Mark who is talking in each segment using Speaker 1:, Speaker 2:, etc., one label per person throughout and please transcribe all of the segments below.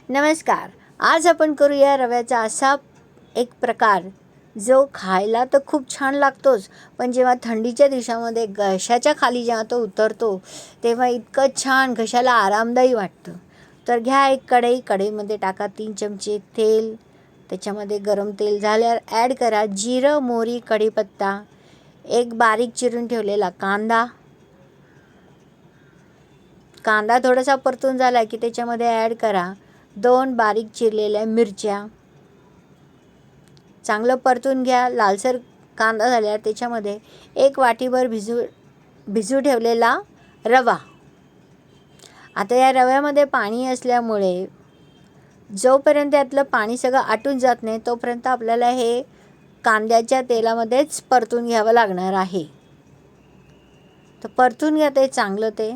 Speaker 1: नमस्कार. आज आपण करूया रव्याचा असा एक प्रकार जो खायला तर खूप छान लागतोच, पण जेव्हा थंडीच्या दिवसामध्ये घशाच्या खाली जेव्हा तो उतरतो तेव्हा इतकं छान घशाला आरामदायी वाटतं. तर घ्या एक कढईमध्ये टाका 3 चमचे तेल. त्याच्यामध्ये गरम तेल झाल्यावर ॲड करा जिरं, मोहरी, कढीपत्ता, एक बारीक चिरून ठेवलेला कांदा थोडासा परतून झाला की त्याच्यामध्ये ॲड करा 2 बारीक चिरलेल्या मिरच्या. चांगलं परतून घ्या. लालसर कांदा झाल्यावर त्याच्यामध्ये 1 वाटीभर भिजू ठेवलेला रवा. आता या रव्यामध्ये पाणी असल्यामुळे जोपर्यंत यातलं पाणी सगळं आटून जात नाही तोपर्यंत आपल्याला हे कांद्याच्या तेलामध्येच परतून घ्यावं लागणार आहे. तर परतून घ्या ते चांगलं ते.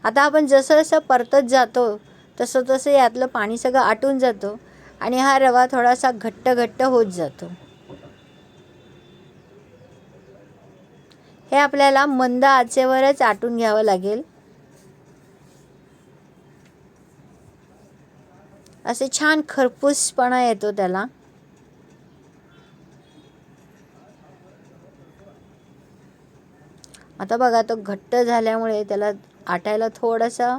Speaker 1: आता आपण जसं जसं परतत जातो तसं तसं यातलं पाणी सगळं आटून जातं आणि हा रवा थोडासा घट्ट होत जातो. हे आपल्याला मंद आचेवरच आटून घ्यावं लागेल. असे छान खरपूसपणा येतो त्याला. आता बघा तो घट्ट झाल्यामुळे त्याला आटायला थोडंसं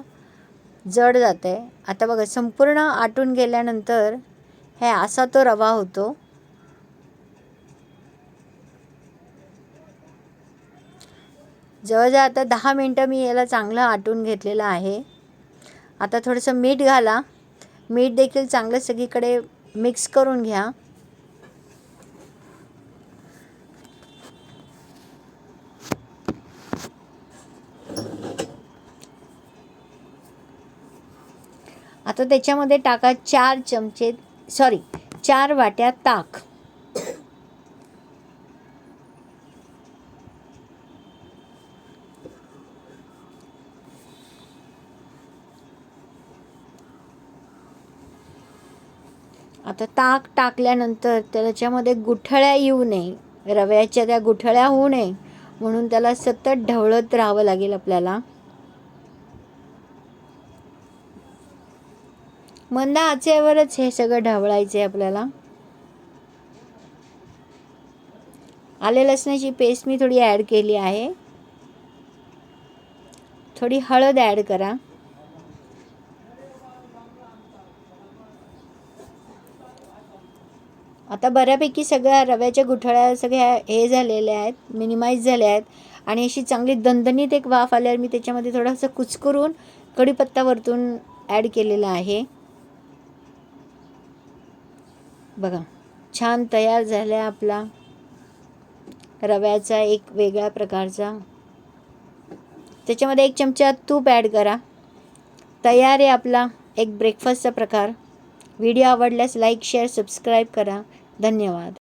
Speaker 1: जड जाते. आता बघा संपूर्ण आटून गेल्यानंतर हे असा तो रवा होतो. जवळजवळ आता 10 मिनटं मी याला चांगलं आटून घेतलेलं आहे. आता थोडंसं मीठ घाला. मीठ देखील चांगलं सगळीकडे मिक्स करून घ्या. आता त्याच्यामध्ये टाका 4 वाट्या ताक. आता ताक टाकल्यानंतर त्याच्यामध्ये गुठळ्या येऊ नये, रव्याच्या त्या गुठळ्या होऊ नये म्हणून त्याला सतत ढवळत राहावं लागेल आपल्याला. मंद आचेवरच हे सगळं ढवळायचं आहे आपल्याला. आले लसणाची पेस्ट मी थोडी ॲड केली आहे. थोडी हळद ॲड करा. आता बऱ्यापैकी सगळ्या रव्याच्या गुठळ्या सगळ्या हे झालेल्या आहेत, मिनिमाइज झाल्या आहेत आणि अशी चांगली दणदणीत एक वाफ आल्यावर मी त्याच्यामध्ये थोडंसं कुचकरून कढीपत्ता वरतून ॲड केलेला आहे. बघा छान तयार झाला आपला रव्याचा एक वेगळ्या प्रकारचा. त्याच्यामध्ये 1 चमचा तूप ॲड करा. तयार आहे आपला एक ब्रेकफास्टचा प्रकार. व्हिडिओ आवडल्यास लाईक, शेअर, सबस्क्राईब करा. धन्यवाद.